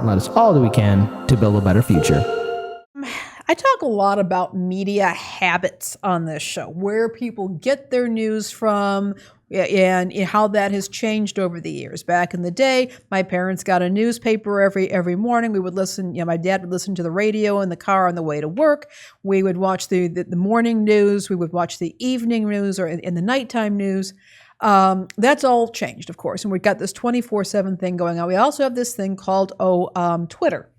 let us all do we can to build a better future. I talk a lot about media habits on this show, where people get their news from, and how that has changed over the years. Back in the day, my parents got a newspaper every morning. We would listen, my dad would listen to the radio in the car on the way to work. We would watch the morning news. We would watch the evening news or in the nighttime news. That's all changed, of course. And we've got this 24/7 thing going on. We also have this thing called, Twitter.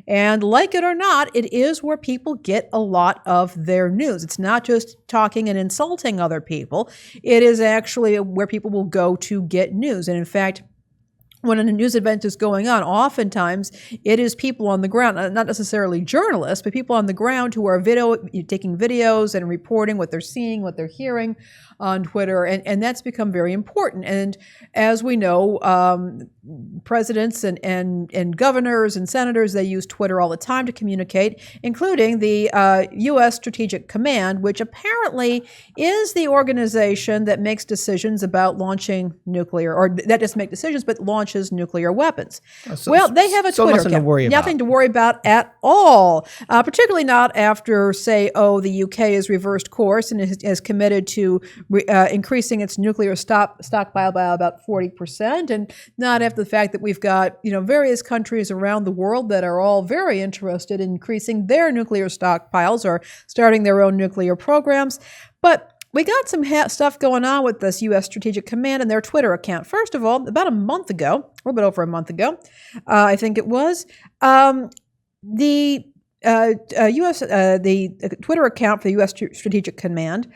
And like it or not, it is where people get a lot of their news. It's not just talking and insulting other people. It is actually where people will go to get news. And in fact, when a news event is going on, oftentimes it is people on the ground, not necessarily journalists, but people on the ground who are taking videos and reporting what they're seeing, what they're hearing on Twitter, and that's become very important. And as we know, presidents and governors and senators, they use Twitter all the time to communicate, including the U.S. Strategic Command, which apparently is the organization that makes decisions about launching nuclear, or that doesn't make decisions, but launches nuclear weapons. They have a Twitter account. Nothing to worry about at all, particularly not after, say, the UK has reversed course and has committed to increasing its nuclear stockpile by about 40%, and not after the fact that we've got various countries around the world that are all very interested in increasing their nuclear stockpiles or starting their own nuclear programs. But we got some stuff going on with this U.S. Strategic Command and their Twitter account. First of all, about a little bit over a month ago, I think it was, the Twitter account for the U.S. Strategic Command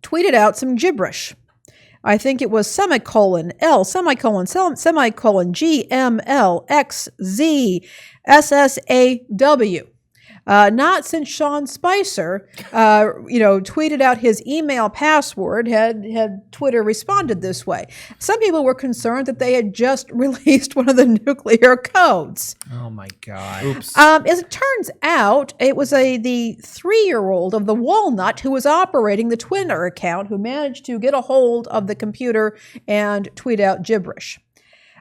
tweeted out some gibberish. I think it was semicolon GMLXZ SSAW. Not since Sean Spicer, tweeted out his email password had Twitter responded this way. Some people were concerned that they had just released one of the nuclear codes. Oh my God! Oops. As it turns out, it was the 3-year-old of the Walnut who was operating the Twitter account who managed to get a hold of the computer and tweet out gibberish.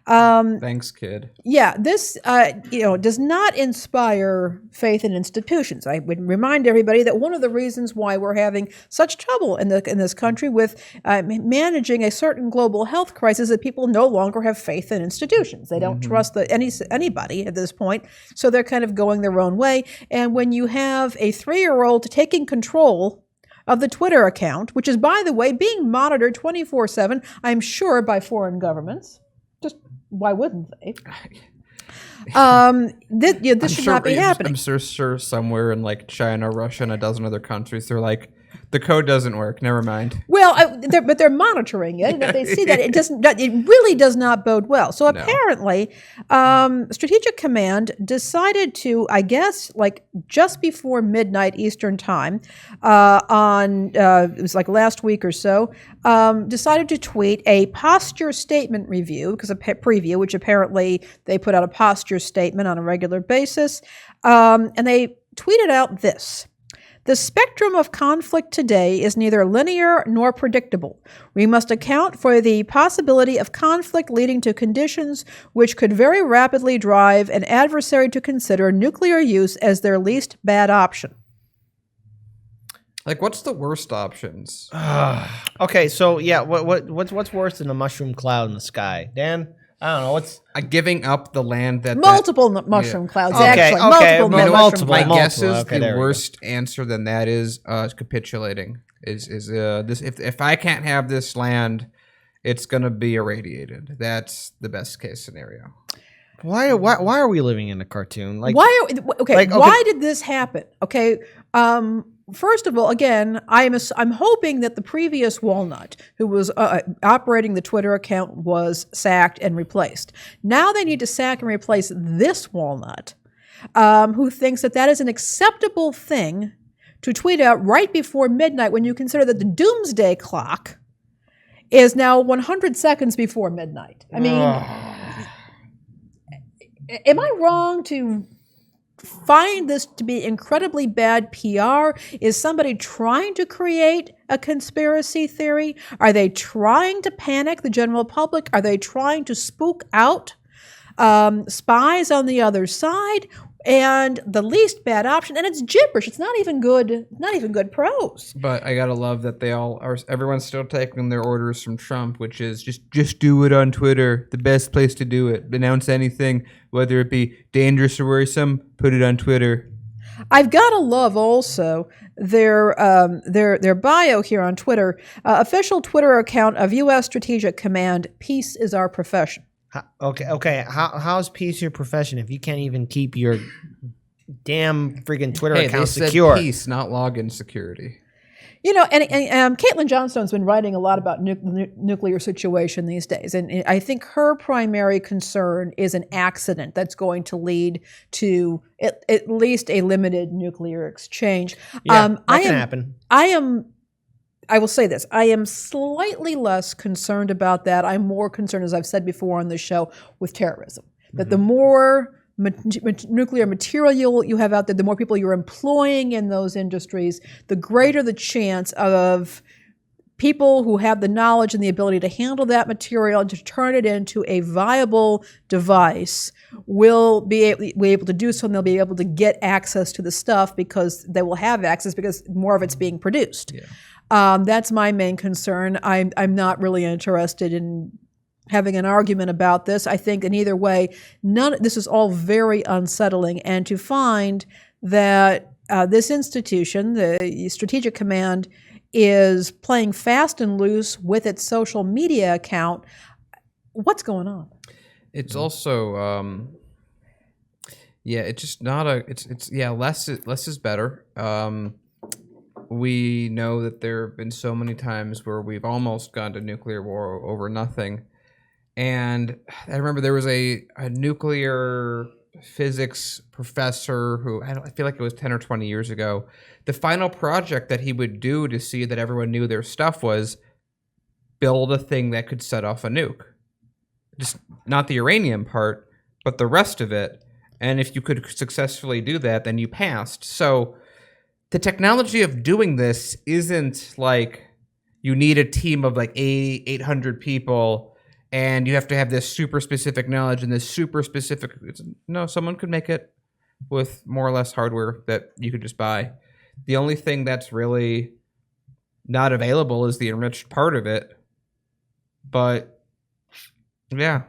Thanks, kid. Yeah, this does not inspire faith in institutions. I would remind everybody that one of the reasons why we're having such trouble in this country with managing a certain global health crisis is that people no longer have faith in institutions. They don't trust anybody at this point, so they're kind of going their own way. And when you have a 3-year-old taking control of the Twitter account, which is, by the way, being monitored 24/7, I'm sure, by foreign governments. Just why wouldn't they? This should not be happening. I'm sure somewhere in like China, Russia, and a dozen other countries, they're like, the code doesn't work. Never mind. Well, but they're monitoring it, and if they see that it really does not bode well. So apparently, Strategic Command decided to, I guess, like just before midnight Eastern time, it was like last week or so, decided to tweet a posture statement review, because a preview, which apparently they put out a posture statement on a regular basis, and they tweeted out this. The spectrum of conflict today is neither linear nor predictable. We must account for the possibility of conflict leading to conditions which could very rapidly drive an adversary to consider nuclear use as their least bad option. Like, what's the worst options? Okay, so yeah, what's worse than a mushroom cloud in the sky, Dan? I don't know. What's giving up the land that multiple mushroom clouds? Okay, actually, multiple. My guess is okay, the worst answer than that is capitulating. Is this if I can't have this land, it's gonna be irradiated. That's the best case scenario. Why are we living in a cartoon? Like why did this happen? Okay. First of all, again, I'm hoping that the previous Walnut, who was operating the Twitter account, was sacked and replaced. Now they need to sack and replace this Walnut, who thinks that is an acceptable thing to tweet out right before midnight when you consider that the doomsday clock is now 100 seconds before midnight. I mean, am I wrong to find this to be incredibly bad PR? Is somebody trying to create a conspiracy theory? Are they trying to panic the general public? Are they trying to spook out Spies on the other side, and the least bad option, and it's gibberish. It's not even good. Not even good prose. But I gotta love that they all are. Everyone's still taking their orders from Trump, which is just do it on Twitter. The best place to do it. Announce anything, whether it be dangerous or worrisome, put it on Twitter. I've got to love also their bio here on Twitter. Official Twitter account of U.S. Strategic Command. Peace is our profession. Okay. How's peace your profession if you can't even keep your damn freaking Twitter Hey, account they said secure? peace, not login security. You know, and Caitlin Johnstone's been writing a lot about nuclear situation these days, and I think her primary concern is an accident that's going to lead to at least a limited nuclear exchange. Yeah, that can happen. I will say this. I am slightly less concerned about that. I'm more concerned, as I've said before on the show, with terrorism. That the more nuclear material you have out there, the more people you're employing in those industries, the greater the chance of people who have the knowledge and the ability to handle that material and to turn it into a viable device will be able to do so, and they'll be able to get access to the stuff because they will have access because more of it's being produced. Yeah. That's my main concern. I'm not really interested in having an argument about this. I think in either way, this is all very unsettling. And to find that this institution, the Strategic Command, is playing fast and loose with its social media account, what's going on? It's also, it's just not less is better. We know that there have been so many times where we've almost gone to nuclear war over nothing. And I remember there was a nuclear physics professor who, I feel like it was 10 or 20 years ago, the final project that he would do to see that everyone knew their stuff was build a thing that could set off a nuke. Just not the uranium part, but the rest of it. And if you could successfully do that, then you passed. So the technology of doing this isn't like you need a team of like 800 people and you have to have this super specific knowledge and this super specific. No, someone could make it with more or less hardware that you could just buy. The only thing that's really not available is the enriched part of it. But yeah.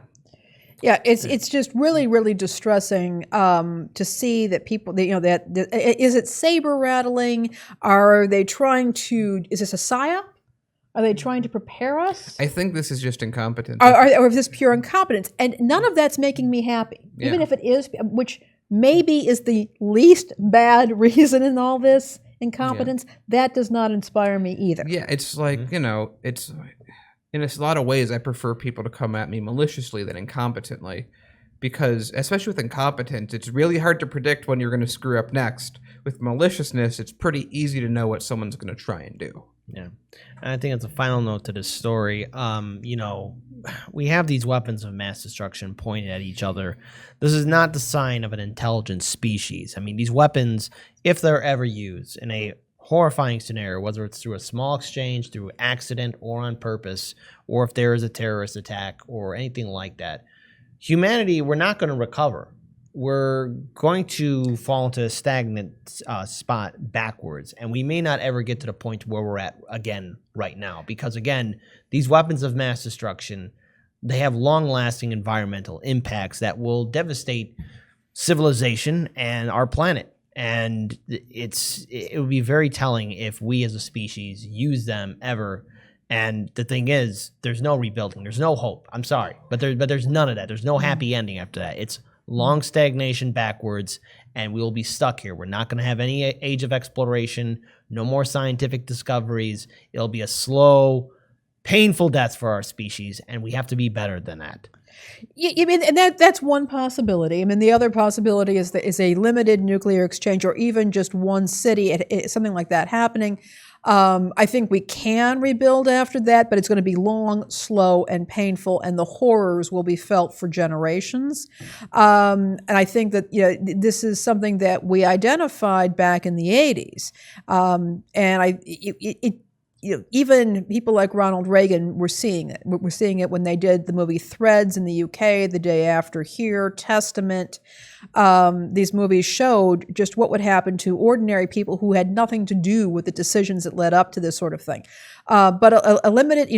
Yeah, it's just really, really distressing to see that people, that is it saber rattling? Are they trying to? Is this a psyop? Are they trying to prepare us? I think this is just incompetence. Or is this pure incompetence? And none of that's making me happy, even if it is, which maybe is the least bad reason in all this incompetence. Yeah. That does not inspire me either. Yeah, it's like it's. In a lot of ways, I prefer people to come at me maliciously than incompetently, because especially with incompetence, it's really hard to predict when you're going to screw up next. With maliciousness, it's pretty easy to know what someone's going to try and do. Yeah, and I think it's a final note to this story. We have these weapons of mass destruction pointed at each other. This is not the sign of an intelligent species. I mean, these weapons, if they're ever used in a horrifying scenario, whether it's through a small exchange, through accident, or on purpose, or if there is a terrorist attack or anything like that, humanity, we're not going to recover. We're going to fall into a stagnant spot backwards, and we may not ever get to the point where we're at again right now, because again, these weapons of mass destruction, they have long-lasting environmental impacts that will devastate civilization and our planet. And it would be very telling if we as a species use them ever. And the thing is, there's no rebuilding. There's no hope. I'm sorry, but there's none of that. There's no happy ending after that. It's long stagnation backwards, and we will be stuck here. We're not going to have any age of exploration, no more scientific discoveries. It'll be a slow, painful death for our species, and we have to be better than that. I mean, and that's one possibility. I mean, the other possibility is a limited nuclear exchange, or even just one city, something like that happening. I think we can rebuild after that, but it's going to be long, slow, and painful, and the horrors will be felt for generations. And I think that this is something that we identified back in the 80s, and even people like Ronald Reagan were seeing it. We're seeing it when they did the movie Threads in the UK, The Day After here, Testament. These movies showed just what would happen to ordinary people who had nothing to do with the decisions that led up to this sort of thing. But a limited,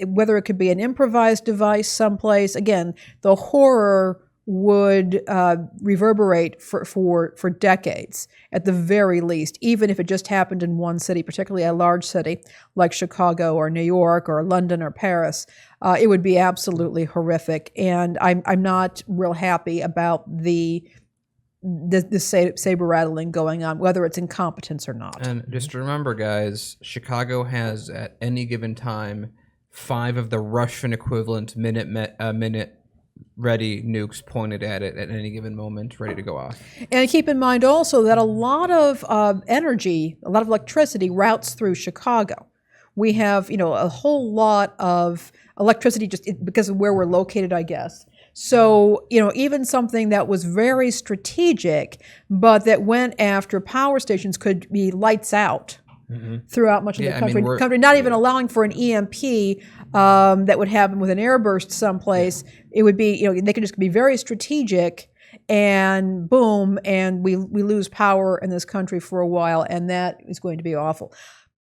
whether it could be an improvised device someplace, again, the horror would reverberate for decades at the very least, even if it just happened in one city, particularly a large city like Chicago or New York or London or Paris. It would be absolutely horrific, and I'm not real happy about the saber rattling going on, whether it's incompetence or not. And just remember, guys, Chicago has at any given time 5 of the Russian equivalent minute ready nukes pointed at it at any given moment, ready to go off. And keep in mind also that a lot of energy, a lot of electricity routes through Chicago. We have, a whole lot of electricity just because of where we're located, I guess. So, even something that was very strategic, but that went after power stations could be lights out throughout much of the country, not even allowing for an EMP that would happen with an airburst someplace. It would be, they could just be very strategic, and boom, and we lose power in this country for a while, and that is going to be awful.